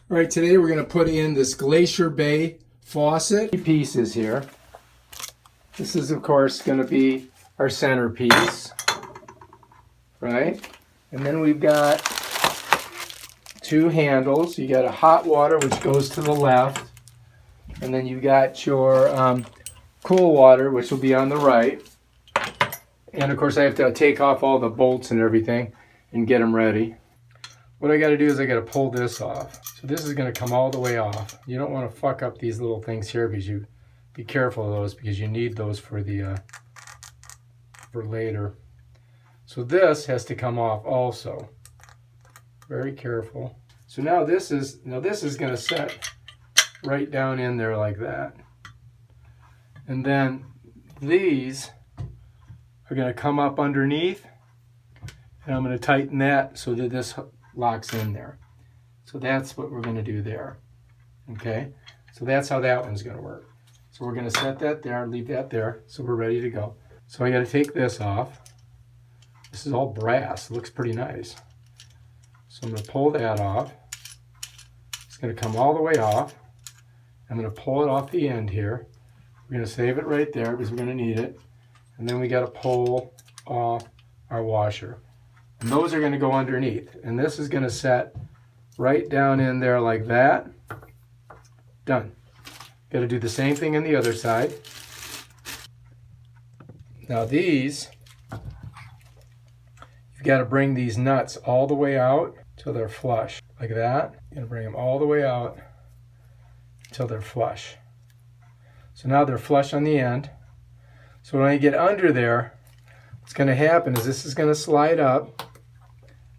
All right, today we're going to put in this Glacier Bay faucet. Three pieces here. This is, of course, going to be our centerpiece, right? And then we've got two handles. You got a hot water, which goes to the left, and then you got your cool water, which will be on the right. And of course, I have to take off all the bolts and everything and get them ready. What I got to do is I got to pull this off. So this is going to come all the way off. You don't want to fuck up these little things here, because you be careful of those, because you need those for the for later. So this has to come off also. Very careful. So now this is going to set right down in there like that. And then these are going to come up underneath, and I'm going to tighten that so that this locks in there. So that's what we're going to do there. Okay, so that's how that one's going to work. So we're going to set that there and leave that there, so we're ready to go. So I got to take this off. This is all brass. It looks pretty nice. So I'm going to pull that off. It's going to come all the way off. I'm going to pull it off the end here. We're going to save it right there because we're going to need it. And then we got to pull off our washer. And those are going to go underneath. And this is going to set right down in there like that. Done. Got to do the same thing on the other side. Now these, you've got to bring these nuts all the way out till they're flush. Like that. You're going to bring them all the way out until they're flush. So now they're flush on the end. So when I get under there, what's going to happen is this is going to slide up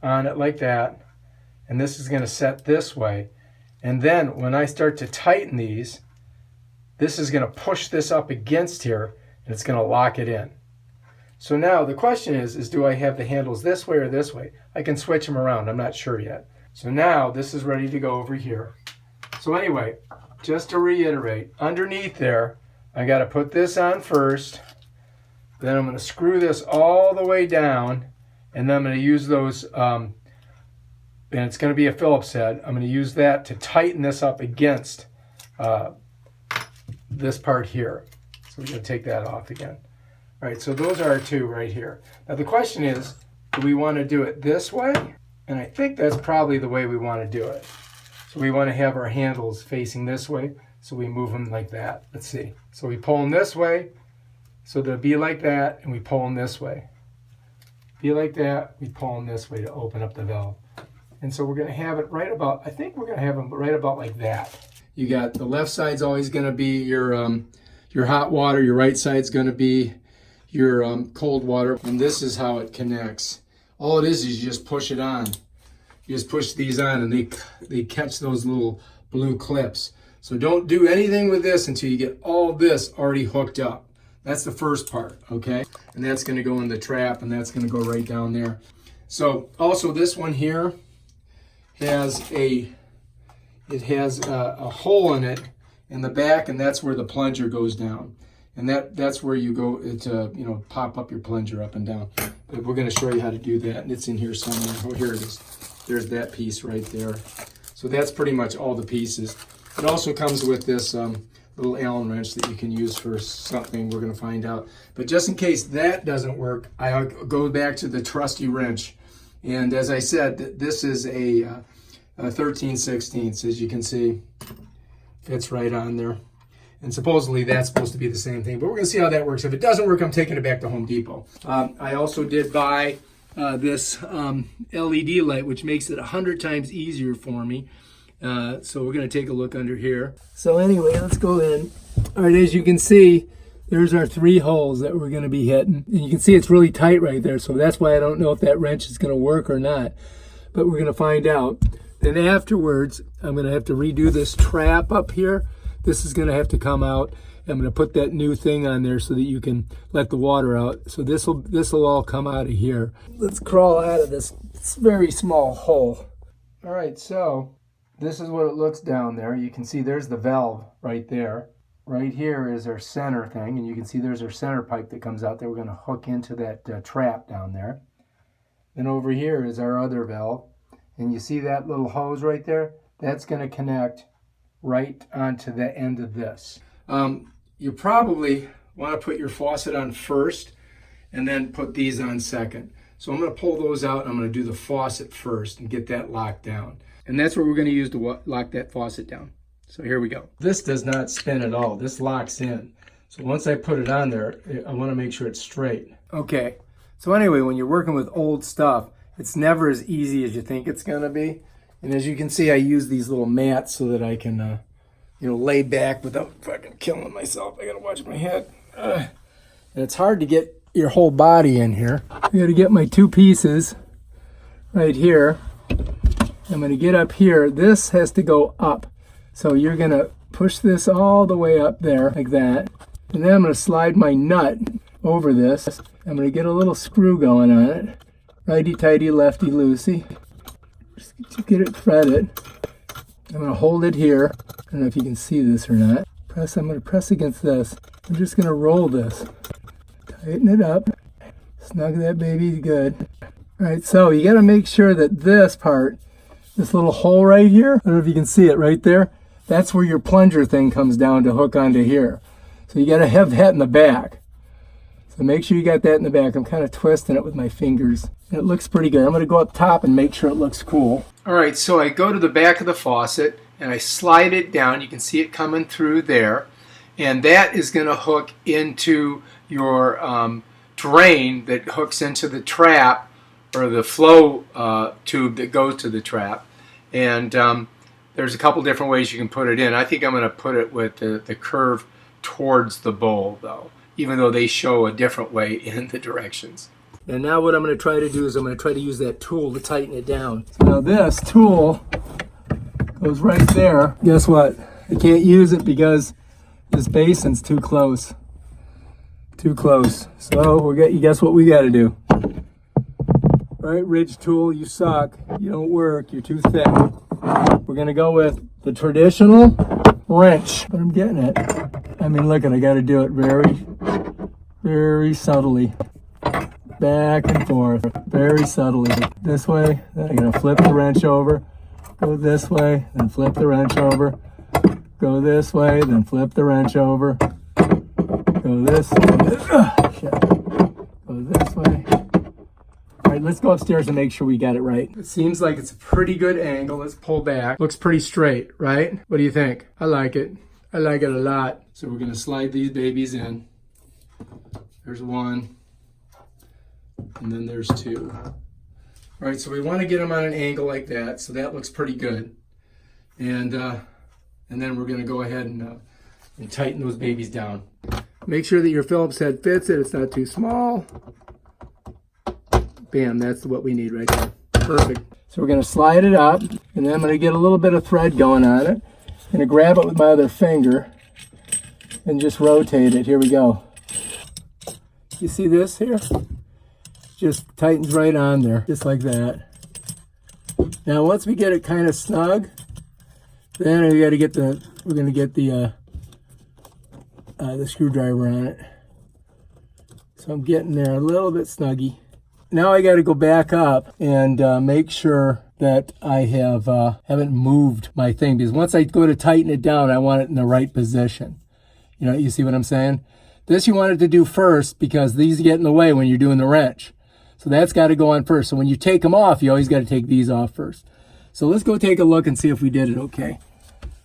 on it like that, and this is going to set this way. And then when I start to tighten these, this is going to push this up against here, and it's going to lock it in. So now the question is do I have the handles this way or this way? I can switch them around. I'm not sure yet. So now this is ready to go over here. So anyway, just to reiterate, underneath there, I got to put this on first. Then I'm going to screw this all the way down, and then I'm going to use those, and it's going to be a Phillips head. I'm going to use that to tighten this up against this part here. So we're going to take that off again. All right, so those are our two right here. Now the question is, do we want to do it this way? And I think that's probably the way we want to do it. So we want to have our handles facing this way, so we move them like that. Let's see. So we pull them this way, so they'll be like that, and we pull them this way. Be like that, we pull them this way to open up the valve. And so we're going to have it right about, I think we're going to have them right about like that. You got the left side's always going to be your hot water, your right side's going to be your cold water, and this is how it connects. All it is you just push it on. You just push these on, and they catch those little blue clips. So don't do anything with this until you get all this already hooked up. That's the first part, okay? And that's going to go in the trap, and that's going to go right down there. So also this one here has a hole in it in the back, and that's where the plunger goes down. And that's where you go to pop up your plunger up and down. But we're going to show you how to do that, and it's in here somewhere. Oh, here it is. There's that piece right there. So that's pretty much all the pieces. It also comes with this little Allen wrench that you can use for something we're going to find out. But just in case that doesn't work, I'll go back to the trusty wrench. And as I said, this is a 13/16, as you can see. Fits right on there. And supposedly that's supposed to be the same thing. But we're going to see how that works. If it doesn't work, I'm taking it back to Home Depot. I also did buy this LED light, which makes it 100 times easier for me. So we're going to take a look under here. So anyway, let's go in. All right, as you can see, there's our 3 holes that we're going to be hitting. And you can see it's really tight right there. So that's why I don't know if that wrench is going to work or not. But we're going to find out. Then afterwards, I'm going to have to redo this trap up here. This is going to have to come out. I'm going to put that new thing on there so that you can let the water out. So this will all come out of here. Let's crawl out of this very small hole. All right, so this is what it looks down there. You can see there's the valve right there. Right here is our center thing, and you can see there's our center pipe that comes out there. We're going to hook into that trap down there. Then over here is our other valve. And you see that little hose right there? that's going to connect right onto the end of this. You probably want to put your faucet on first and then put these on second. So I'm going to pull those out and I'm going to do the faucet first and get that locked down. And that's what we're going to use to lock that faucet down. So here we go. This does not spin at all. This locks in. So once I put it on there, I want to make sure it's straight. Okay. So anyway, when you're working with old stuff, it's never as easy as you think it's going to be. And as you can see, I use these little mats so that I can, lay back without fucking killing myself. I got to watch my head. And it's hard to get your whole body in here. I got to get my two pieces right here. I'm going to get up here. This has to go up. So you're going to push this all the way up there like that. And then I'm going to slide my nut over this. I'm going to get a little screw going on it. Righty-tighty, lefty-loosey. Just to get it threaded. I'm going to hold it here. I don't know if you can see this or not. I'm going to press against this. I'm just going to roll this. Tighten it up. Snug that baby good. All right, so you got to make sure that this part, this little hole right here, I don't know if you can see it right there, that's where your plunger thing comes down to hook onto here. So you got to have that in the back. So make sure you got that in the back. I'm kind of twisting it with my fingers. It looks pretty good. I'm going to go up top and make sure it looks cool. All right, so I go to the back of the faucet and I slide it down. You can see it coming through there. And that is going to hook into your drain that hooks into the trap or the flow tube that goes to the trap. And there's a couple different ways you can put it in. I think I'm going to put it with the curve towards the bowl, though, even though they show a different way in the directions. And now what I'm going to try to do is I'm going to try to use that tool to tighten it down. Now this tool goes right there. Guess what? I can't use it because this basin's too close. Too close. So guess what we got to do? All right, ridge tool, you suck. You don't work. You're too thick. We're going to go with the traditional wrench. But I'm getting it. I mean, look, I got to do it very, very subtly. Back and forth. Very subtly. This way. Then I'm going to flip the wrench over. Go this way. Then flip the wrench over. Go this way. Then flip the wrench over. Go this way. Shit. Go this way. All right, let's go upstairs and make sure we got it right. It seems like it's a pretty good angle. Let's pull back. Looks pretty straight, right? What do you think? I like it. I like it a lot. So we're going to slide these babies in. There's one. And then there's two. All right, so we want to get them on an angle like that. So that looks pretty good. And then we're going to go ahead and tighten those babies down. Make sure that your Phillips head fits it. It's not too small. Bam, that's what we need right there. Perfect. So we're going to slide it up, and then I'm going to get a little bit of thread going on it. I'm going to grab it with my other finger and just rotate it. Here we go. You see this here? Just tightens right on there, just like that. Now once we get it kind of snug, then we're going to get the screwdriver on it. So I'm getting there a little bit snuggy. Now I got to go back up and make sure that I haven't moved my thing, because once I go to tighten it down, I want it in the right position. You see what I'm saying? This you want it to do first because these get in the way when you're doing the wrench. So that's got to go on first. So when you take them off, you always got to take these off first. So let's go take a look and see if we did it okay.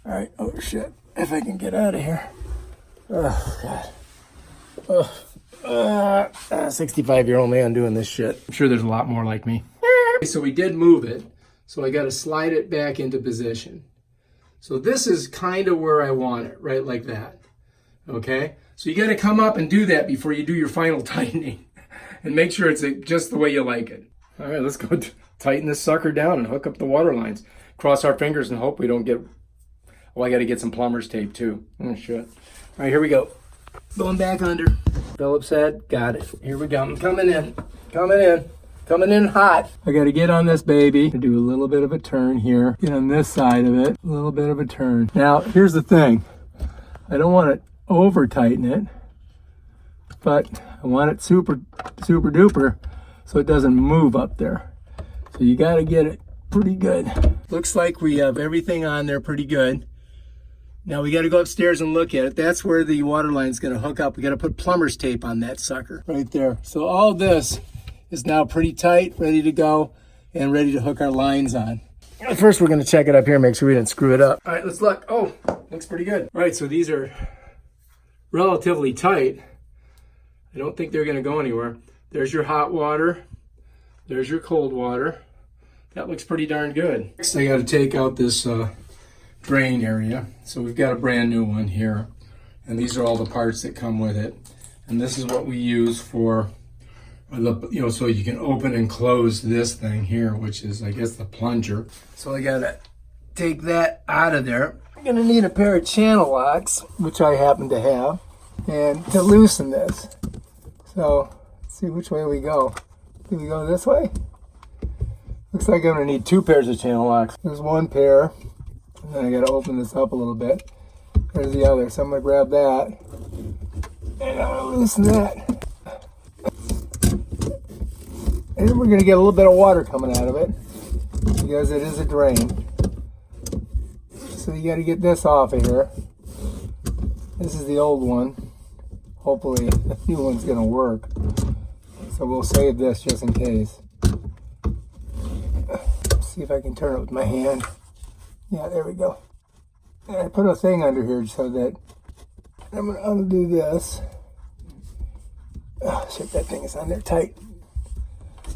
All right. Oh, shit. If I can get out of here. Oh, God. 65-year-old man doing this shit. I'm sure there's a lot more like me. So we did move it. So I got to slide it back into position. So this is kind of where I want it, right like that. Okay? So you got to come up and do that before you do your final tightening. And make sure it's just the way you like it. All right, let's go tighten this sucker down and hook up the water lines. Cross our fingers and hope we don't get... Oh, I got to get some plumber's tape too. Oh, shit. All right, here we go. Going back under. Phillips head, got it. Here we go. I'm coming in. Coming in hot. I got to get on this baby. Do a little bit of a turn here. Get on this side of it. A little bit of a turn. Now, here's the thing. I don't want to over tighten it, but I want it super duper so it doesn't move up there. So you got to get it pretty good. Looks like we have everything on there pretty good. Now we got to go upstairs and look at it. That's where the water line is going to hook up. We got to put plumber's tape on that sucker right there. So all this is now pretty tight, ready to go, and ready to hook our lines on. First, we're going to check it up here, make sure we didn't screw it up. All right, let's look. Oh, looks pretty good. All right, so these are relatively tight. I don't think they're going to go anywhere. There's your hot water. There's your cold water. That looks pretty darn good. Next, I got to take out this drain area. So we've got a brand new one here. And these are all the parts that come with it. And this is what we use for the, so you can open and close this thing here, which is, I guess, the plunger. So I gotta take that out of there. I'm gonna need a pair of channel locks, which I happen to have, and to loosen this. So let's see which way we go. Do we go this way? Looks like I'm gonna need 2 pairs of channel locks. There's one pair, and then I gotta open this up a little bit. There's the other, so I'm gonna grab that, and I'm gonna loosen that. And then we're going to get a little bit of water coming out of it because it is a drain. So you got to get this off of here. This is the old one. Hopefully the new one's going to work. So we'll save this just in case. Let's see if I can turn it with my hand. Yeah, there we go. And I put a thing under here so that I'm going to undo this. Oh, shit, that thing is on there tight.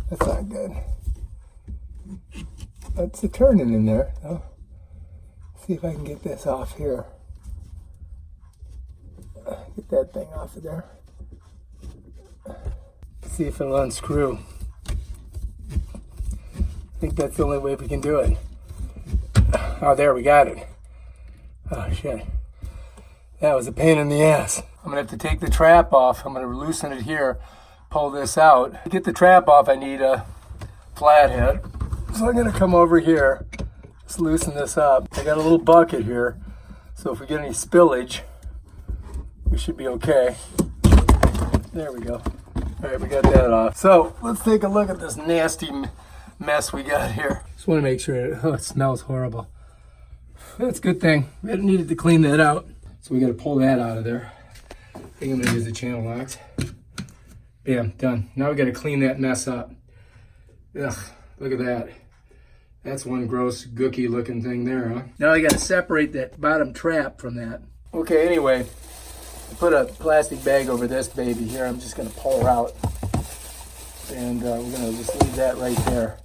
That's not good. That's the turning in there. Oh. See if I can get this off here. Get that thing off of there. See if it'll unscrew. I think that's the only way we can do it. Oh, there, we got it. Oh, shit. That was a pain in the ass. I'm going to have to take the trap off. I'm going to loosen it here. Pull this out. To get the trap off, I need a flathead. So I'm going to come over here, just loosen this up. I got a little bucket here, so if we get any spillage, we should be okay. There we go. All right, we got that off. So let's take a look at this nasty mess we got here. Just want to make sure, it smells horrible. That's a good thing. We needed to clean that out. So we got to pull that out of there. I think I'm going to use the channel locks. Bam, done. Now we got to clean that mess up. Ugh, look at that. That's one gross, gooky looking thing there, huh? Now I got to separate that bottom trap from that. Okay, anyway, I put a plastic bag over this baby here. I'm just going to pull her out. And we're going to just leave that right there.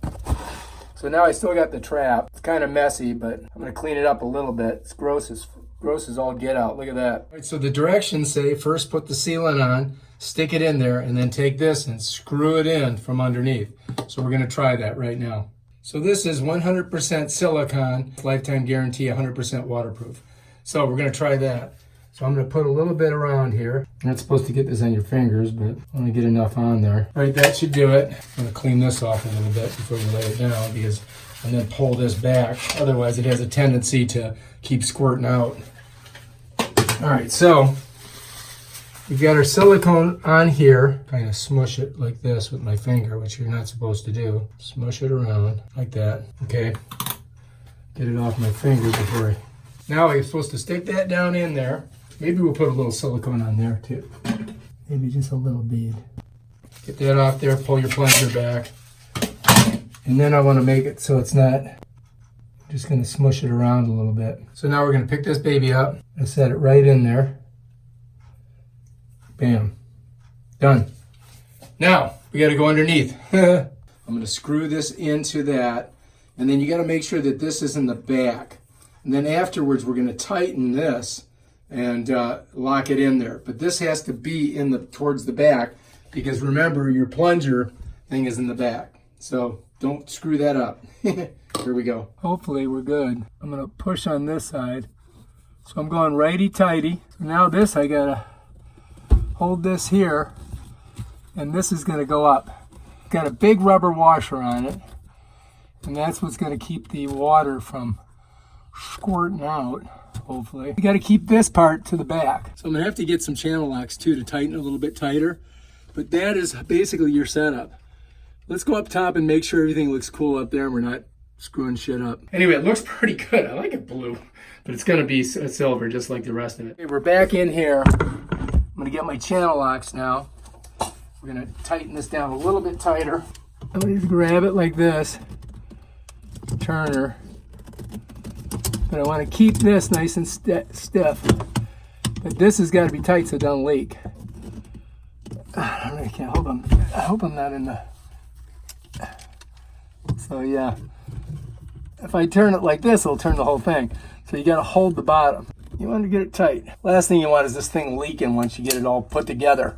So now I still got the trap. It's kind of messy, but I'm going to clean it up a little bit. It's gross as all get out. Look at that. All right, so the directions say first put the sealant on, stick it in there, and then take this and screw it in from underneath. So we're going to try that right now. So this is 100% silicone, lifetime guarantee, 100% waterproof. So we're going to try that. So I'm going to put a little bit around here. You're not supposed to get this on your fingers, but I'm going to get enough on there. All right, that should do it. I'm going to clean this off a little bit before we lay it down, and then pull this back. Otherwise, it has a tendency to keep squirting out. All right, so we've got our silicone on here. Kind of smush it like this with my finger, which you're not supposed to do. Smush it around like that. Okay. Get it off my finger before Now I'm supposed to stick that down in there. Maybe we'll put a little silicone on there too. Maybe just a little bead. Get that off there, pull your plunger back. And then I want to make it so it's not, just going to smush it around a little bit. So now we're going to pick this baby up and set it right in there. Bam. Done. Now, we got to go underneath. I'm going to screw this into that. And then you got to make sure that this is in the back. And then afterwards, we're going to tighten this and lock it in there. But this has to be towards the back because remember, your plunger thing is in the back. So don't screw that up. Here we go. Hopefully we're good. I'm going to push on this side. So I'm going righty-tighty. So now this, I got to hold this here, and this is going to go up. Got a big rubber washer on it, and that's what's going to keep the water from squirting out, hopefully. You got to keep this part to the back. So I'm going to have to get some channel locks too to tighten it a little bit tighter, but that is basically your setup. Let's go up top and make sure everything looks cool up there and we're not screwing shit up. Anyway, it looks pretty good. I like it blue, but it's gonna be silver just like the rest of it. Okay, we're back in here. I'm gonna get my channel locks now. We're gonna tighten this down a little bit tighter. I'm gonna just grab it like this, turn her. But I wanna keep this nice and stiff. But this has gotta be tight so it doesn't leak. I really can't, I hope I'm not in the, so yeah. If I turn it like this, it'll turn the whole thing. So you gotta hold the bottom. You want to get it tight. Last thing you want is this thing leaking once you get it all put together.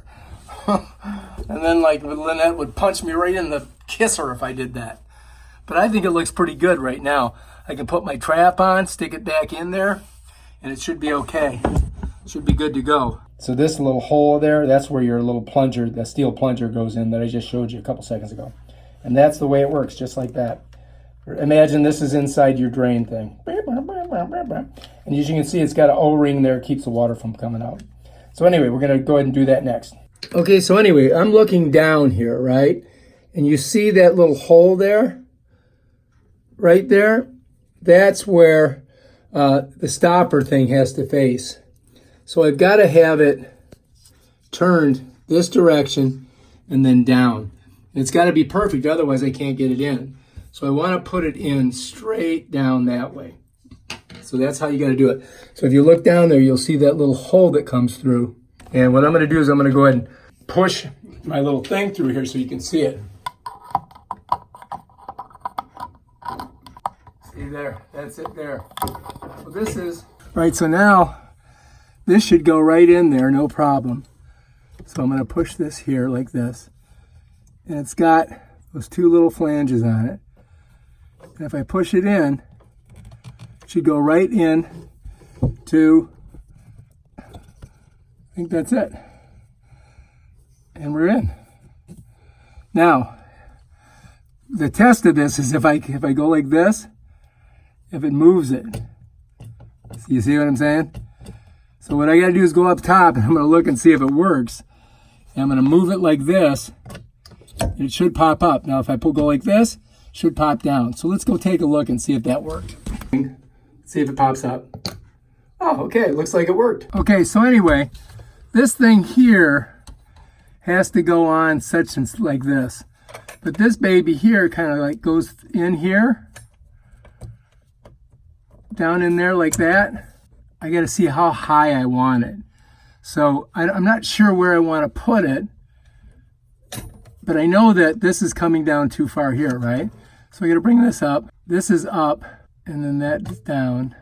And then like Lynette would punch me right in the kisser if I did that. But I think it looks pretty good right now. I can put my trap on, stick it back in there, and it should be okay. It should be good to go. So this little hole there, that's where your little plunger, the steel plunger goes in that I just showed you a couple seconds ago. And that's the way it works, just like that. Imagine this is inside your drain thing. And as you can see, it's got an O-ring there, keeps the water from coming out. So anyway, we're gonna go ahead and do that next. Okay, so anyway, I'm looking down here, right? And you see that little hole there? Right there? That's where the stopper thing has to face. So I've got to have it turned this direction and then down. It's got to be perfect, otherwise I can't get it in. So I want to put it in straight down that way. So that's how you got to do it. So if you look down there, you'll see that little hole that comes through. And what I'm going to do is I'm going to go ahead and push my little thing through here so you can see it. See there, that's it there. So this is, right, so now this should go right in there, no problem. So I'm going to push this here like this. And it's got those two little flanges on it. And if I push it in, it should go right in to, I think that's it. And we're in. Now, the test of this is if I go like this, if it moves it. So you see what I'm saying? So what I got to do is go up top and I'm going to look and see if it works. And I'm going to move it like this. And it should pop up. Now if I go like this, it should pop down. So let's go take a look and see if that worked. See if it pops up. Oh, okay, it looks like it worked. Okay, so anyway, this thing here has to go on such and like this. But this baby here kind of like goes in here, down in there like that. I got to see how high I want it. So I'm not sure where I want to put it, but I know that this is coming down too far here, right? So I got to bring this up. This is up, and then that's down,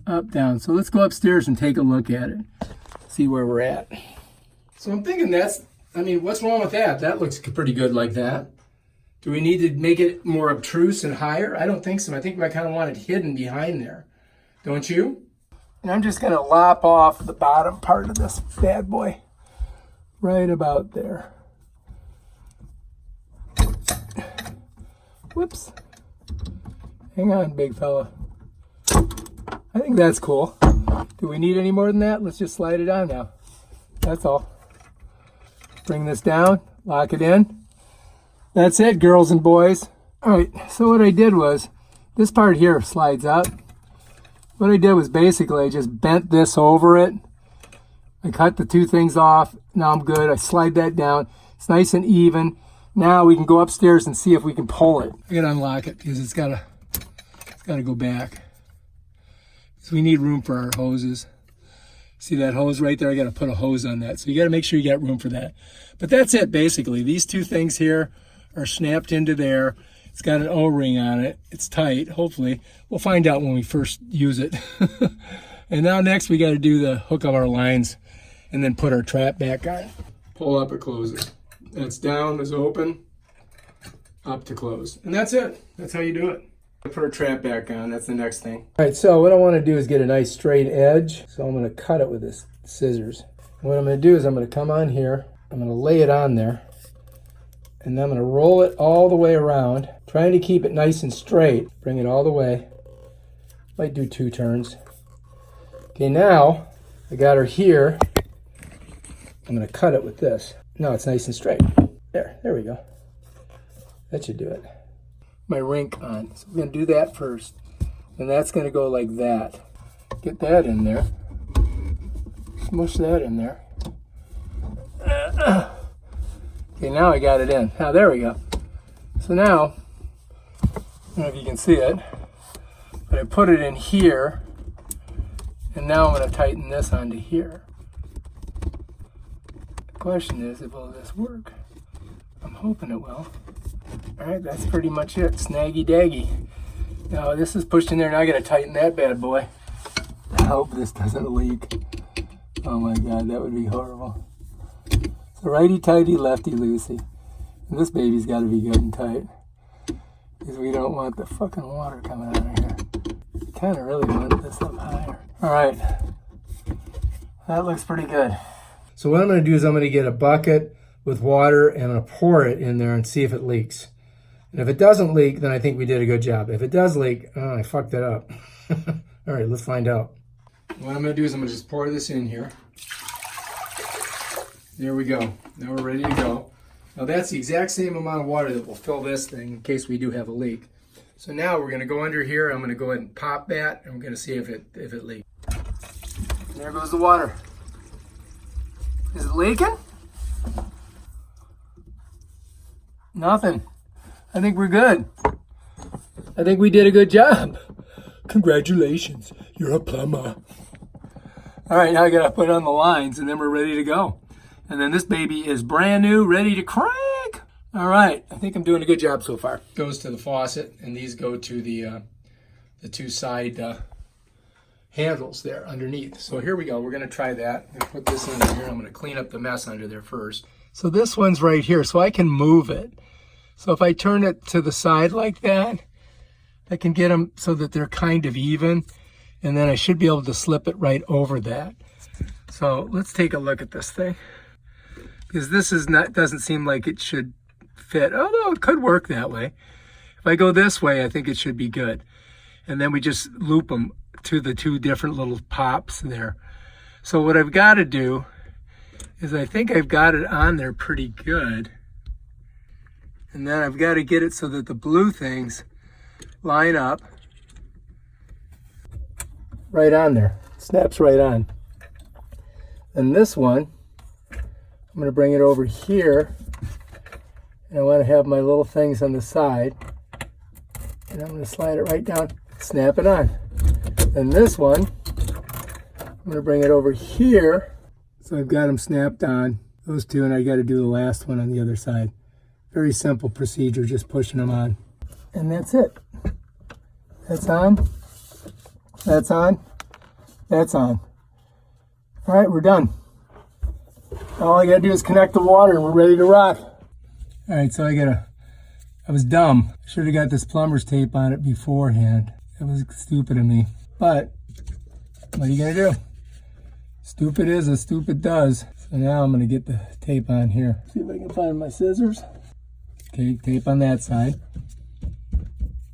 up, down. So let's go upstairs and take a look at it, see where we're at. So I'm thinking what's wrong with that? That looks pretty good like that. Do we need to make it more obtruse and higher? I don't think so. I think I kind of want it hidden behind there. Don't you? And I'm just going to lop off the bottom part of this bad boy. Right about there. Whoops. Hang on, big fella. I think that's cool. Do we need any more than that? Let's just slide it on now. That's all. Bring this down, lock it in. That's it, girls and boys. All right, so what I did was, this part here slides up. What I did was basically I just bent this over it. I cut the two things off. Now I'm good. I slide that down. It's nice and even. Now we can go upstairs and see if we can pull it. I gotta unlock it because it's gotta go back. So we need room for our hoses. See that hose right there? I gotta put a hose on that. So you gotta make sure you got room for that. But that's it basically. These two things here are snapped into there. It's got an O-ring on it. It's tight, hopefully. We'll find out when we first use it. And now next we gotta do the hook up our lines and then put our trap back on. Pull up or close it. That's down is open, up to close. And that's it. That's how you do it. Put our trap back on, that's the next thing. All right, so what I wanna do is get a nice straight edge. So I'm gonna cut it with this scissors. And what I'm gonna do is I'm gonna come on here, I'm gonna lay it on there, and then I'm gonna roll it all the way around, trying to keep it nice and straight. Bring it all the way. Might do 2 turns. Okay, now I got her here. I'm gonna cut it with this. Now it's nice and straight. There we go. That should do it. my rink on. So we're going to do that first. And that's going to go like that. Get that in there. Smush that in there. Okay, now I got it in. Now, there we go. So now, I don't know if you can see it, but I put it in here. And now I'm going to tighten this onto here. The question is, will this work? I'm hoping it will. All right, that's pretty much it. Snaggy daggy. Now this is pushed in there. Now I got to tighten that bad boy. I hope this doesn't leak. Oh my God, that would be horrible. So righty tighty, lefty loosey. And this baby's got to be good and tight, because we don't want the fucking water coming out of here. I kind of really want this up higher. All right, that looks pretty good. So what I'm going to do is I'm going to get a bucket with water and I'm going to pour it in there and see if it leaks. And if it doesn't leak, then I think we did a good job. If it does leak, oh, I fucked it up. All right, let's find out. What I'm going to do is I'm going to just pour this in here. There we go. Now we're ready to go. Now that's the exact same amount of water that will fill this thing in case we do have a leak. So now we're going to go under here. I'm going to go ahead and pop that, and we're going to see if it leaks. There goes the water. Is it leaking? Nothing. I think we're good. I think we did a good job. Congratulations, you're a plumber. All right, now I gotta put on the lines and then we're ready to go. And then this baby is brand new, ready to crank. All right, I think I'm doing a good job so far. Goes to the faucet, and these go to the two side handles there underneath. So here we go, we're gonna try that. I'm gonna put this under here. I'm gonna clean up the mess under there first. So this one's right here, so I can move it. So if I turn it to the side like that, I can get them so that they're kind of even, and then I should be able to slip it right over that. So let's take a look at this thing, because this is not, doesn't seem like it should fit, although it could work that way. If I go this way, I think it should be good. And then we just loop them to the two different little pops there. So what I've got to do is I think I've got it on there pretty good. And then I've got to get it so that the blue things line up right on there. Snaps right on. And this one, I'm going to bring it over here. And I want to have my little things on the side. And I'm going to slide it right down, snap it on. And this one, I'm going to bring it over here. So I've got them snapped on, those two, and I got to do the last one on the other side. Very simple procedure, just pushing them on. And that's it. That's on, that's on, that's on. All right, we're done. All I gotta do is connect the water and we're ready to rock. All right, so I was dumb. Should have got this plumber's tape on it beforehand. That was stupid of me. But what are you gonna do? Stupid is as stupid does. So now I'm gonna get the tape on here. See if I can find my scissors. Okay, tape on that side.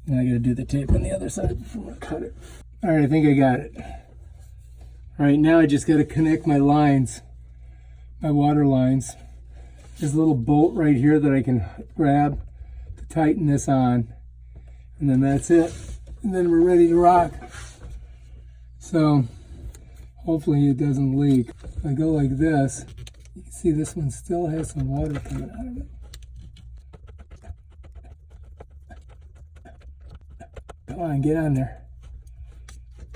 Now I gotta do the tape on the other side before I cut it. All right, I think I got it. All right, now I just gotta connect my lines, my water lines. There's a little bolt right here that I can grab to tighten this on. And then that's it. And then we're ready to rock. So hopefully it doesn't leak. If I go like this, you can see this one still has some water coming out of it. Come on, get on there.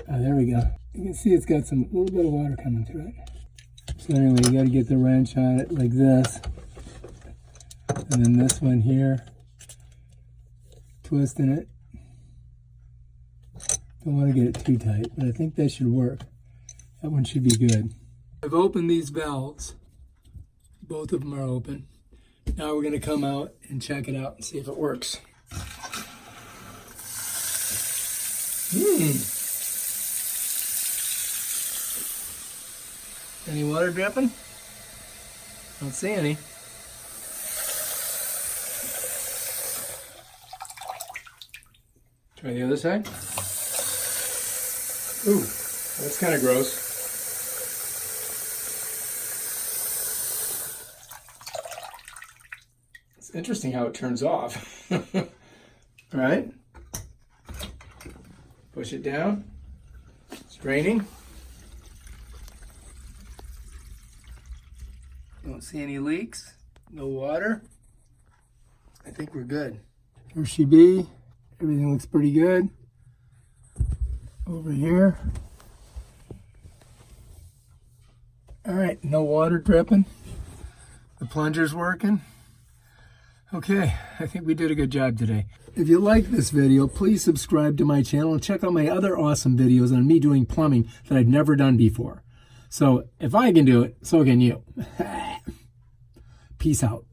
Oh, there we go. You can see it's got some little bit of water coming through it. So anyway, you got to get the wrench on it like this. And then this one here, twisting it. Don't want to get it too tight, but I think that should work. That one should be good. I've opened these valves. Both of them are open. Now we're going to come out and check it out and see if it works. Any water dripping? Don't see any. Try the other side. Ooh, that's kind of gross. It's interesting how it turns off. All right. Push it down. It's draining. Don't see any leaks. No water. I think we're good. Here she be. Everything looks pretty good. Over here. All right, no water dripping. The plunger's working. Okay, I think we did a good job today. If you like this video, please subscribe to my channel and check out my other awesome videos on me doing plumbing that I've never done before. So if I can do it, so can you. Peace out.